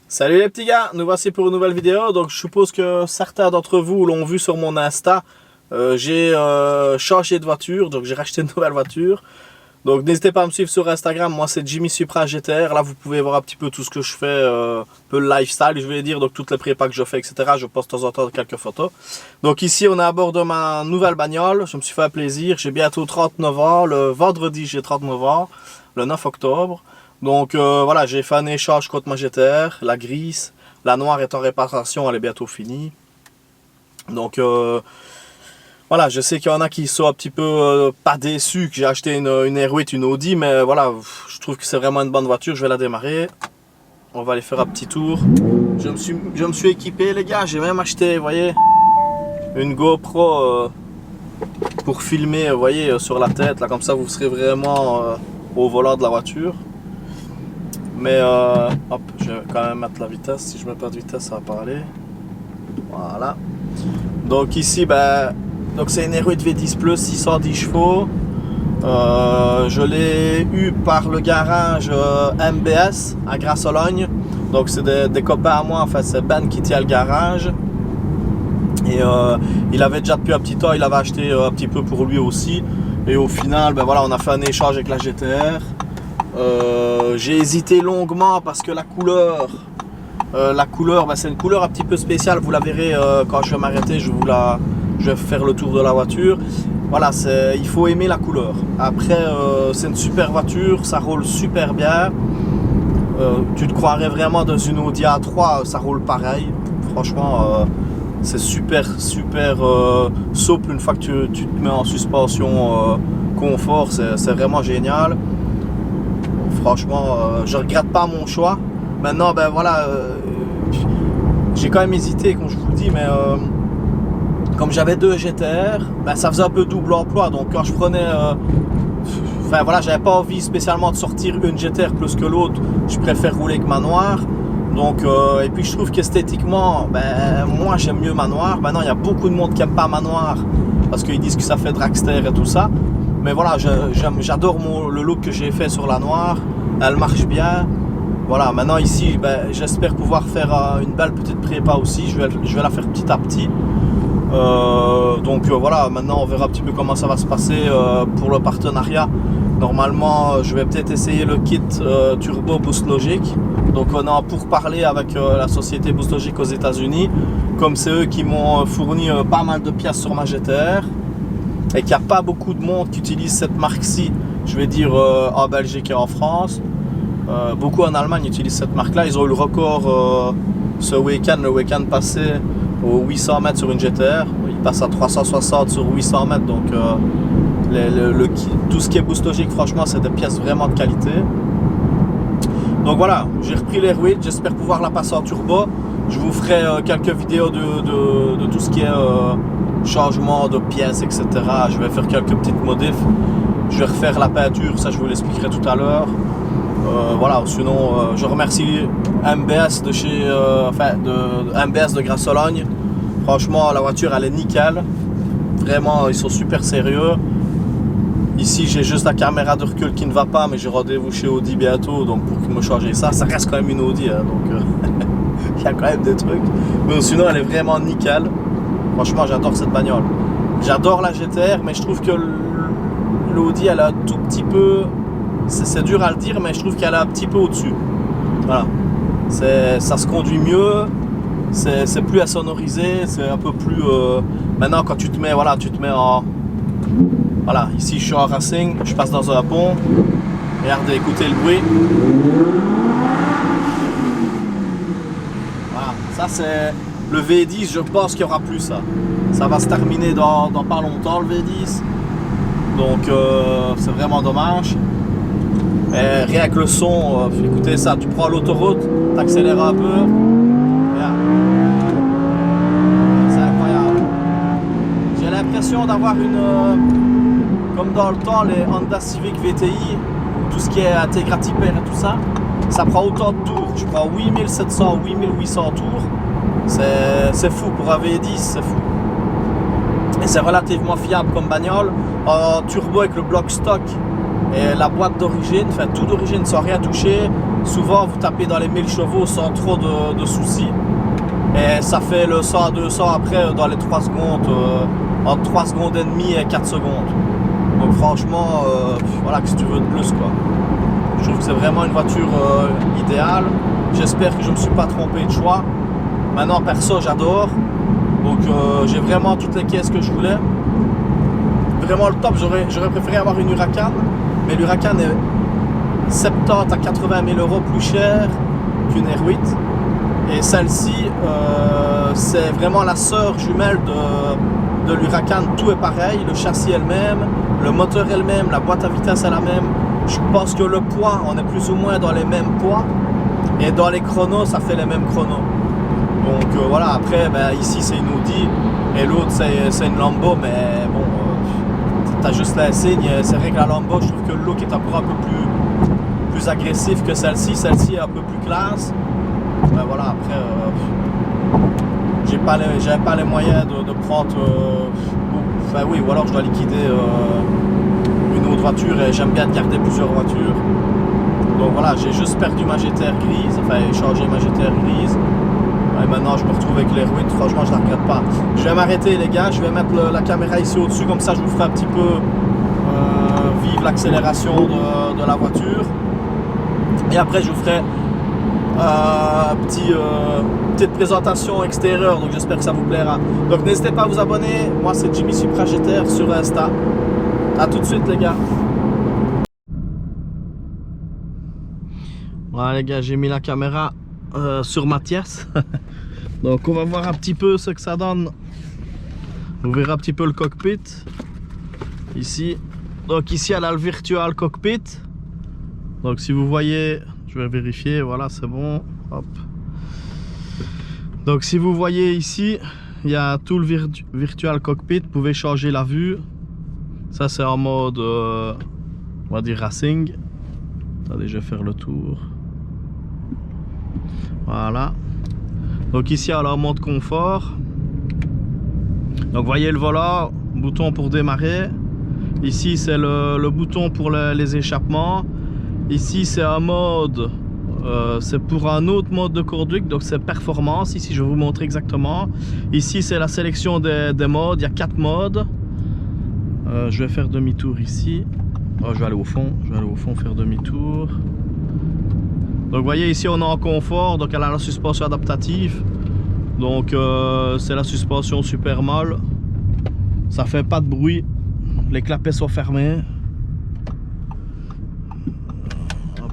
Salut les petits gars, nous voici pour une nouvelle vidéo. Donc je suppose que certains d'entre vous l'ont vu sur mon Insta. J'ai changé de voiture, donc j'ai racheté une nouvelle voiture. Donc n'hésitez pas à me suivre sur Instagram, moi c'est Jimmy Supra GTR. Là vous pouvez voir un petit peu tout ce que je fais, un peu le lifestyle je vais dire, donc toutes les prépas que je fais, etc. Je poste de temps en temps quelques photos. Donc ici on est à bord de ma nouvelle bagnole, je me suis fait plaisir, j'ai bientôt 39 ans, le vendredi j'ai 39 ans, le 9 octobre. Donc voilà, j'ai fait un échange contre ma GTR, la grise, la noire est en réparation, elle est bientôt finie. Donc voilà, je sais qu'il y en a qui sont un petit peu pas déçus que j'ai acheté une R8, une Audi, mais voilà, je trouve que c'est vraiment une bonne voiture, je vais la démarrer. On va aller faire un petit tour. Je me suis équipé les gars, j'ai même acheté, vous voyez, une GoPro pour filmer, vous voyez, sur la tête, là comme ça vous serez vraiment au volant de la voiture. Mais hop, je vais quand même mettre la vitesse, si je mets pas de vitesse ça va pas aller. Voilà. Donc ici, ben, donc c'est une R8 V10 Plus, 610 chevaux. Je l'ai eu par le garage MBS à Grasse-Sologne. Donc c'est des copains à moi, enfin c'est Ben qui tient le garage. Et il avait déjà depuis un petit temps, il avait acheté un petit peu pour lui aussi. Et au final, ben voilà, on a fait un échange avec la GTR. J'ai hésité longuement parce que la couleur, ben c'est une couleur un petit peu spéciale. Vous la verrez quand je vais m'arrêter, je vais faire le tour de la voiture. Voilà, il faut aimer la couleur. Après, c'est une super voiture, ça roule super bien. Tu te croirais vraiment dans une Audi A3, ça roule pareil. Franchement, c'est super souple une fois que tu te mets en suspension confort, c'est vraiment génial. Franchement, je regrette pas mon choix. Maintenant, ben voilà, j'ai quand même hésité, comme je vous le dis, mais comme j'avais deux GTR, ben ça faisait un peu double emploi. Donc quand je prenais, enfin voilà, j'avais pas envie spécialement de sortir une GTR plus que l'autre. Je préfère rouler avec ma noire. Donc et puis je trouve qu'esthétiquement, ben moi j'aime mieux ma noire. Maintenant, il y a beaucoup de monde qui aime pas ma noire parce qu'ils disent que ça fait dragster et tout ça. Mais voilà, j'adore le look que j'ai fait sur la noire, elle marche bien. Voilà, maintenant ici, ben, j'espère pouvoir faire une belle petite prépa aussi, je vais la faire petit à petit. Donc voilà, maintenant on verra un petit peu comment ça va se passer pour le partenariat. Normalement, je vais peut-être essayer le kit Turbo Boost Logic. Donc on a pour parler avec la société Boost Logic aux États-Unis, comme c'est eux qui m'ont fourni pas mal de pièces sur ma GTR. Et qu'il n'y a pas beaucoup de monde qui utilise cette marque-ci, je vais dire en Belgique et en France. Beaucoup en Allemagne utilisent cette marque-là. Ils ont eu le record ce week-end, le week-end passé aux 800 mètres sur une GTR. Ils passent à 360 sur 800 mètres. Donc tout ce qui est Boost Logic, franchement, c'est des pièces vraiment de qualité. Donc voilà, j'ai repris l'R8, j'espère pouvoir la passer en turbo. Je vous ferai quelques vidéos de tout ce qui est changement de pièces, etc. Je vais faire quelques petites modifs. Je vais refaire la peinture, ça je vous l'expliquerai tout à l'heure. Voilà, sinon je remercie MBS de chez MBS de Grasse-Sologne. Franchement, la voiture elle est nickel. Vraiment, ils sont super sérieux. Ici, j'ai juste la caméra de recul qui ne va pas, mais j'ai rendez-vous chez Audi bientôt, donc pour me changer ça reste quand même une Audi, hein, donc il y a quand même des trucs. Mais sinon, elle est vraiment nickel. Franchement, j'adore cette bagnole. J'adore la GTR, mais je trouve que l'Audi, elle a un tout petit peu... C'est dur à le dire, mais je trouve qu'elle est un petit peu au-dessus. Voilà. Ça se conduit mieux, c'est plus insonorisé, c'est un peu plus... Maintenant, quand tu te mets, voilà, en... Voilà, ici, je suis en racing, je passe dans un pont. Regardez, écoutez le bruit. Voilà, ça c'est... Le V10, je pense qu'il n'y aura plus ça. Ça va se terminer dans pas longtemps le V10. Donc c'est vraiment dommage. Et rien que le son, écoutez ça, tu prends l'autoroute, tu accélères un peu. Regarde. C'est incroyable. J'ai l'impression d'avoir comme dans le temps, les Honda Civic VTI, tout ce qui est intégrateur et tout ça, ça prend autant de tours. Je prends 8700, 8800 tours. C'est fou pour un V10, c'est fou. mais c'est relativement fiable comme bagnole. En turbo avec le bloc stock et la boîte d'origine, enfin tout d'origine sans rien toucher. Souvent vous tapez dans les 1000 chevaux sans trop de soucis. Et ça fait le 100 à 200 après dans les 3 secondes, entre 3 secondes et demie et 4 secondes. Donc franchement, voilà, que si tu veux de plus quoi. Je trouve que c'est vraiment une voiture idéale. J'espère que je ne me suis pas trompé de choix. Maintenant perso j'adore. Donc j'ai vraiment toutes les caisses que je voulais. Vraiment le top, j'aurais préféré avoir une Huracan. Mais l'Huracan est 70 à 80 000 euros plus cher qu'une R8. Et celle-ci, c'est vraiment la sœur jumelle de l'Huracan. Tout est pareil, le châssis est le même, le moteur est le même, la boîte à vitesse est la même. Je pense que le poids, on est plus ou moins dans les mêmes poids. Et dans les chronos, ça fait les mêmes chronos. Donc voilà, après, ben, ici c'est une Audi et l'autre c'est une Lambo. Mais bon, t'as juste l'insigne. C'est vrai que la Lambo, je trouve que le look est encore un peu plus agressif que celle-ci. Celle-ci est un peu plus classe. Ben voilà, après, j'avais pas les moyens de prendre. Enfin oui, ou alors je dois liquider une autre voiture et j'aime bien garder plusieurs voitures. Donc voilà, j'ai juste perdu ma GTR grise, enfin changé ma GTR grise. Et maintenant je me retrouve avec les R8, franchement je ne la regrette pas. Je vais m'arrêter les gars, je vais mettre la caméra ici au-dessus, comme ça je vous ferai un petit peu vivre l'accélération de la voiture. Et après je vous ferai petite présentation extérieure, donc j'espère que ça vous plaira. Donc n'hésitez pas à vous abonner, moi c'est Jimmy Supra GTR sur Insta. A tout de suite les gars. Voilà les gars, j'ai mis la caméra sur Mathias. Donc on va voir un petit peu ce que ça donne. Vous verrez un petit peu le cockpit ici. Donc ici elle a le virtual cockpit. Donc si vous voyez, je vais vérifier, voilà c'est bon. Hop. Donc si vous voyez ici, il y a tout le virtual cockpit. Vous pouvez changer la vue. Ça c'est en mode on va dire racing. Attendez, je vais faire le tour. Voilà. Donc ici alors mode confort. Donc voyez le volant, bouton pour démarrer. Ici c'est le bouton pour les échappements. Ici c'est un mode, c'est pour un autre mode de conduite, donc c'est performance. Ici je vais vous montrer exactement. Ici c'est la sélection des modes, il y a 4 modes. Je vais faire demi-tour ici. Oh, je vais aller au fond, faire demi-tour. Donc vous voyez ici on est en confort, donc elle a la suspension adaptative. Donc c'est la suspension super molle. Ça fait pas de bruit. Les clapets sont fermés. Hop.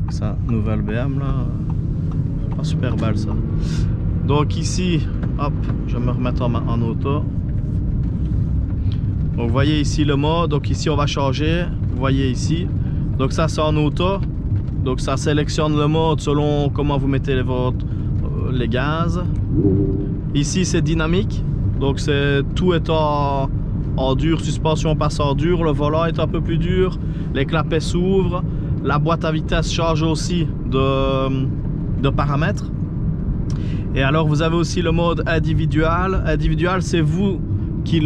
Ça, nouvelle BM là. Pas super belle ça. Donc ici, hop, je vais me remettre en auto. Donc vous voyez ici le mode. Donc ici on va changer. Vous voyez ici. Donc ça c'est en auto. Donc ça sélectionne le mode selon comment vous mettez les gaz. Ici c'est dynamique. Donc tout est en dur, suspension passe en dur, le volant est un peu plus dur, les clapets s'ouvrent, la boîte à vitesse change aussi de paramètres. Et alors vous avez aussi le mode individual. Individual c'est vous qui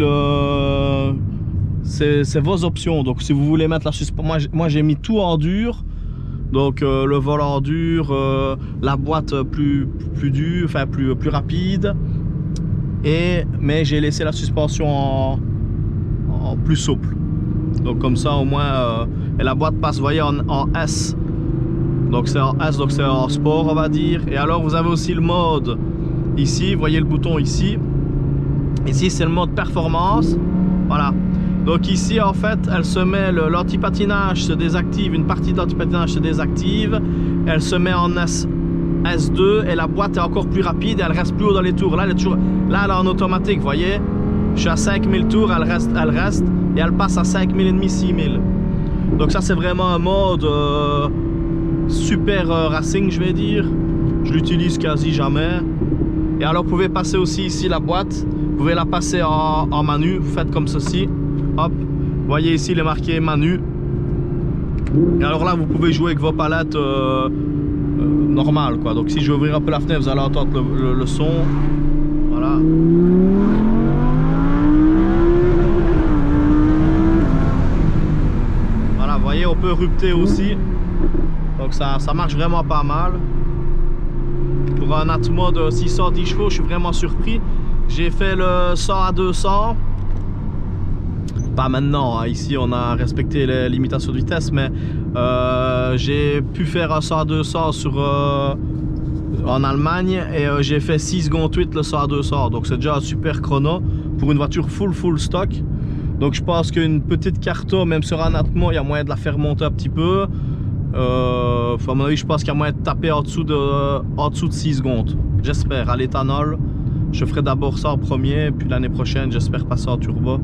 c'est vos options. Donc si vous voulez mettre la suspension, moi j'ai mis tout en dur. Donc le volant dur, la boîte plus dure, enfin plus rapide. Mais j'ai laissé la suspension en plus souple. Donc comme ça au moins, et la boîte passe, vous voyez, en S. Donc c'est en S, donc c'est en sport on va dire. Et alors vous avez aussi le mode ici, vous voyez le bouton ici. Ici c'est le mode performance. Voilà. Donc ici en fait elle se met, l'antipatinage se désactive, une partie de l'antipatinage se désactive, elle se met en S2 et la boîte est encore plus rapide et elle reste plus haut dans les tours. Là elle est en automatique, vous voyez. Je suis à 5000 tours, elle reste et elle passe à 5000 et demi, 6000. Donc ça c'est vraiment un mode super racing je vais dire. Je l'utilise quasi jamais. Et alors vous pouvez passer aussi ici la boîte, vous pouvez la passer en manu, vous faites comme ceci. Hop, vous voyez ici il est marqué manu. Et alors là vous pouvez jouer avec vos palettes normales quoi. Donc si je vais ouvrir un peu la fenêtre vous allez entendre le son. Voilà. stopper rupté aussi. Donc ça marche vraiment pas mal. Pour un Atmo de 610 chevaux, je suis vraiment surpris. J'ai fait le 100 à 200. Pas maintenant, hein. Ici on a respecté les limitations de vitesse, mais j'ai pu faire un 100 à 200 en Allemagne et j'ai fait 6 secondes 8 le 100 à 200. Donc c'est déjà un super chrono pour une voiture full stock. Donc je pense qu'une petite carto, même sur un Atmo, il y a moyen de la faire monter un petit peu. À mon avis, je pense qu'il y a moyen de taper en dessous de 6 secondes. J'espère, à l'éthanol. Je ferai d'abord ça en premier, puis l'année prochaine, j'espère passer en turbo.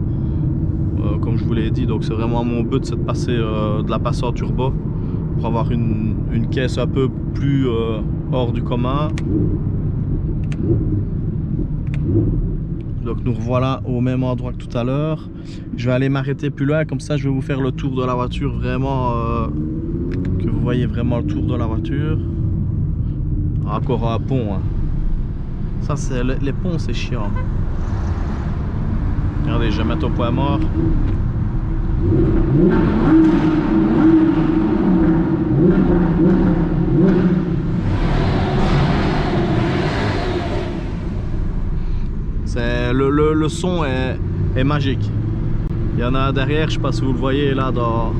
Comme je vous l'ai dit, donc c'est vraiment mon but, c'est de passer de la passer en turbo pour avoir une caisse un peu plus hors du commun. Donc nous revoilà au même endroit que tout à l'heure. Je vais aller m'arrêter plus loin, comme ça je vais vous faire le tour de la voiture vraiment, que vous voyez vraiment le tour de la voiture. Encore un pont, hein. Ça c'est les ponts, c'est chiant. Regardez, je vais mettre au point mort. Le son est magique. Il y en a derrière, je sais pas si vous le voyez là dans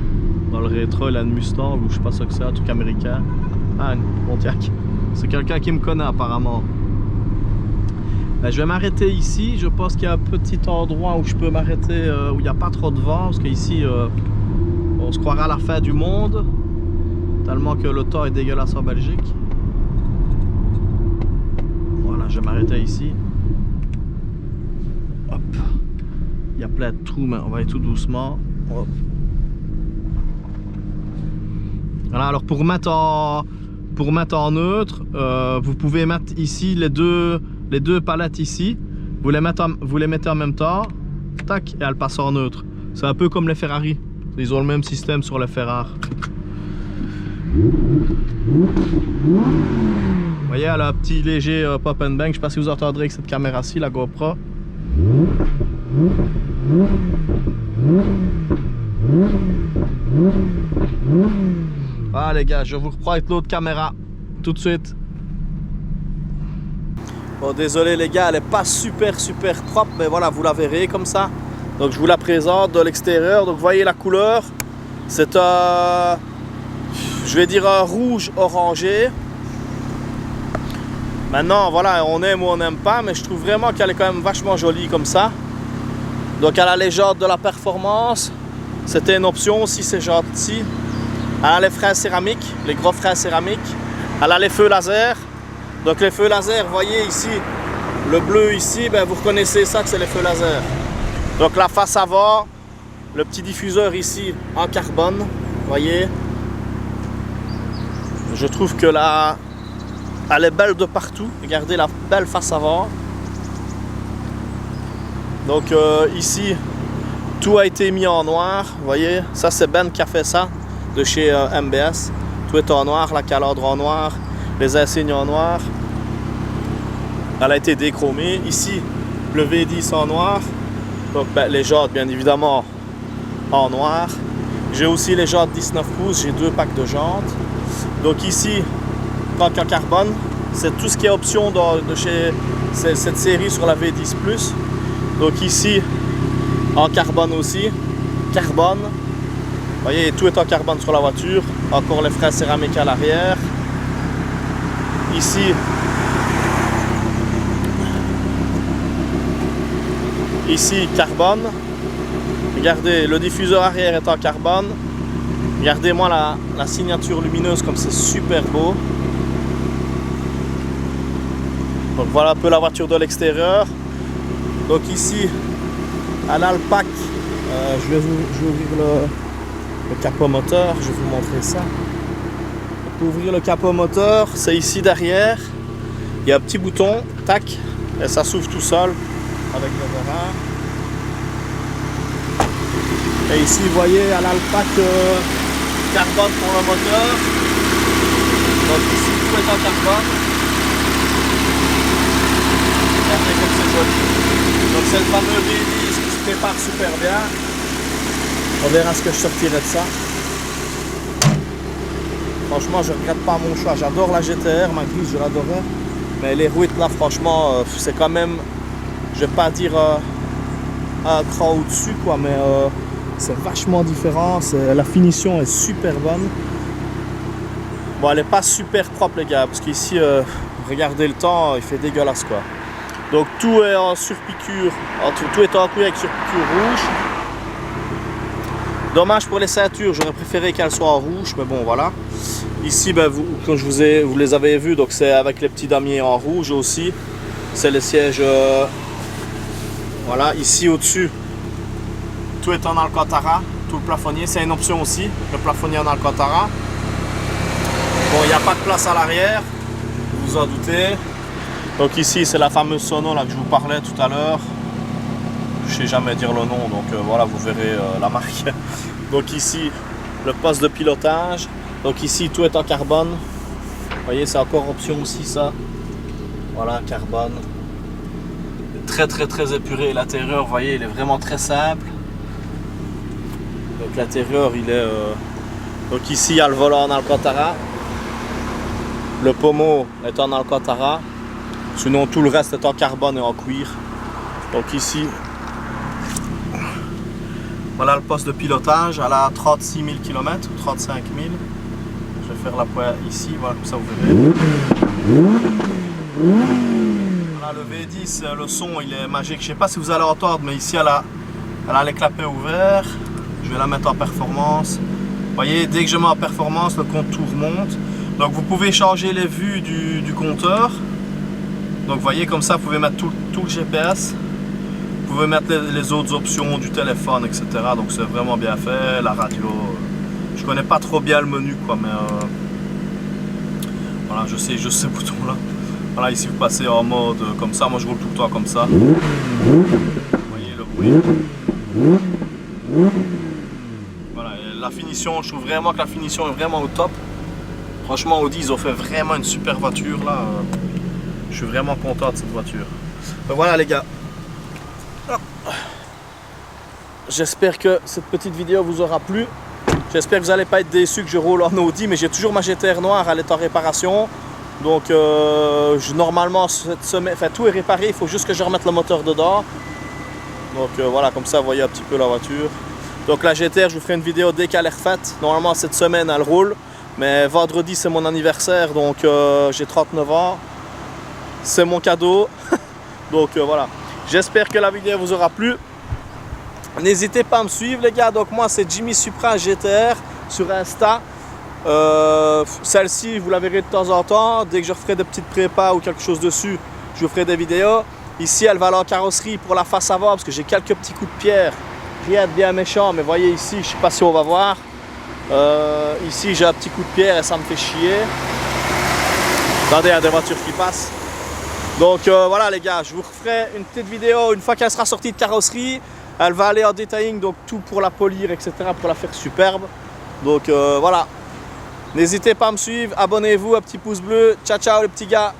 le rétro, il y a une Mustang ou je sais pas ce que c'est, un truc américain. Ah, une Pontiac. C'est quelqu'un qui me connaît apparemment. Ben, je vais m'arrêter ici. Je pense qu'il y a un petit endroit où je peux m'arrêter où il n'y a pas trop de vent, parce qu'ici on se croira à la fin du monde tellement que le temps est dégueulasse en Belgique. Voilà, je vais m'arrêter ici. Hop. Il y a plein de trous, mais on va aller tout doucement. Hop. Voilà, alors pour mettre en neutre, vous pouvez mettre ici les deux palettes ici. Vous les mettez en même temps, tac, et elles passent en neutre. C'est un peu comme les Ferrari. Ils ont le même système sur les Ferrari. Vous voyez, elle a un petit léger pop and bang. Je ne sais pas si vous entendrez avec cette caméra-ci, la GoPro. Ah les gars, je vous reprends avec l'autre caméra tout de suite. Bon, désolé les gars, elle n'est pas super propre, mais voilà, vous la verrez comme ça. Donc je vous la présente de l'extérieur. Donc vous voyez la couleur, c'est un, je vais dire un rouge orangé. Maintenant voilà, on aime ou on n'aime pas, mais je trouve vraiment qu'elle est quand même vachement jolie comme ça. Donc elle a les jantes de la performance, c'était une option aussi ces jantes-ci. Elle a les freins céramiques, les gros freins céramiques. Elle a les feux laser. Donc les feux laser, vous voyez ici, le bleu ici, ben, vous reconnaissez ça que c'est les feux laser. Donc la face avant, le petit diffuseur ici en carbone, vous voyez. Je trouve que là, elle est belle de partout. Regardez la belle face avant. Donc ici, tout a été mis en noir, vous voyez. Ça c'est Ben qui a fait ça, de chez MBS. Tout est en noir, la calandre en noir, les insignes en noir. Elle a été déchromée. Ici, le V10 en noir. Donc ben, les jantes, bien évidemment, en noir. J'ai aussi les jantes 19 pouces, j'ai 2 packs de jantes. Donc ici, tant qu'en carbone, c'est tout ce qui est option de chez cette série sur la V10 Plus. Donc ici, en carbone aussi, carbone. Vous voyez, tout est en carbone sur la voiture. Encore les freins céramiques à l'arrière. Ici, carbone. Regardez, le diffuseur arrière est en carbone. Regardez-moi la signature lumineuse comme c'est super beau. Donc voilà un peu la voiture de l'extérieur. Donc ici, elle a le pack. Je vais ouvrir le capot moteur, je vais vous montrer ça. Pour ouvrir le capot moteur, c'est ici derrière. Il y a un petit bouton, tac, et ça s'ouvre tout seul avec le verre. Et ici, vous voyez, elle a le pack carbone pour le moteur. Donc ici, tout est en carbone. Regardez comme c'est joli. Donc c'est le fameux V10 qui se prépare super bien. On verra ce que je sortirai de ça. Franchement, je regrette pas mon choix. J'adore la GTR, ma grise, je l'adorais. Mais les rouettes là, franchement, c'est quand même, je vais pas dire un cran au-dessus, quoi, mais c'est vachement différent. La finition est super bonne. Bon, elle est pas super propre, les gars, parce qu'ici, regardez le temps, il fait dégueulasse, quoi. Donc tout est en surpiqûre, tout est en cuir avec surpiqûre rouge. Dommage pour les ceintures, j'aurais préféré qu'elles soient en rouge, mais bon, voilà. Ici, ben, comme vous les avez vus, donc c'est avec les petits damiers en rouge aussi. C'est le siège. Voilà, ici au-dessus, tout est en alcantara, tout le plafonnier. C'est une option aussi, le plafonnier en alcantara. Bon, il n'y a pas de place à l'arrière, vous vous en doutez. Donc ici, c'est la fameuse sono là que je vous parlais tout à l'heure. Je ne sais jamais dire le nom, donc voilà, vous verrez la marque. Donc ici, le poste de pilotage. Donc ici, tout est en carbone. Vous voyez, c'est encore option aussi, ça. Voilà, carbone. Très épuré. L'intérieur, vous voyez, il est vraiment très simple. Donc l'intérieur, il est... Donc ici, il y a le volant en alcantara. Le pommeau est en alcantara. Sinon, tout le reste est en carbone et en cuir. Donc ici... Voilà le poste de pilotage, elle a 36 000 km, 35 000. Je vais faire la pointe ici, voilà, comme ça vous verrez. Voilà le V10, le son il est magique. Je ne sais pas si vous allez entendre, mais ici elle a les clapets ouverts. Je vais la mettre en performance. Vous voyez, dès que je mets en performance, le compteur monte. Donc vous pouvez changer les vues du compteur. Donc vous voyez, comme ça vous pouvez mettre tout le GPS. Vous pouvez mettre les autres options du téléphone, etc. Donc c'est vraiment bien fait. La radio, je connais pas trop bien le menu, quoi, mais voilà, je sais ce bouton là. Voilà, ici vous passez en mode comme ça. Moi je roule tout le temps comme ça. Vous voyez le bruit. Voilà, et la finition, je trouve vraiment que la finition est vraiment au top. Franchement, Audi, ils ont fait vraiment une super voiture là. Je suis vraiment content de cette voiture. Donc voilà les gars. J'espère que cette petite vidéo vous aura plu. J'espère que vous n'allez pas être déçus que je roule en Audi, mais j'ai toujours ma GTR noire, elle est en réparation. Donc normalement cette semaine, enfin tout est réparé, il faut juste que je remette le moteur dedans. Donc voilà, comme ça vous voyez un petit peu la voiture. Donc la GTR, je vous ferai une vidéo dès qu'elle est refaite. Normalement cette semaine elle roule, mais vendredi c'est mon anniversaire, donc j'ai 39 ans. C'est mon cadeau. Donc voilà. J'espère que la vidéo vous aura plu. N'hésitez pas à me suivre les gars. Donc moi c'est Jimmy Supra GTR sur Insta. Celle-ci vous la verrez de temps en temps. Dès que je referai des petites prépas ou quelque chose dessus, je vous ferai des vidéos. Ici elle va aller en carrosserie pour la face avant parce que j'ai quelques petits coups de pierre. Rien de bien méchant, mais voyez ici, je sais pas si on va voir. Ici j'ai un petit coup de pierre et ça me fait chier. Attendez, il y a des voitures qui passent. Donc voilà les gars, je vous referai une petite vidéo une fois qu'elle sera sortie de carrosserie. Elle va aller en detailing, donc tout pour la polir, etc. pour la faire superbe. Donc voilà. N'hésitez pas à me suivre, abonnez-vous, un petit pouce bleu. Ciao ciao les petits gars.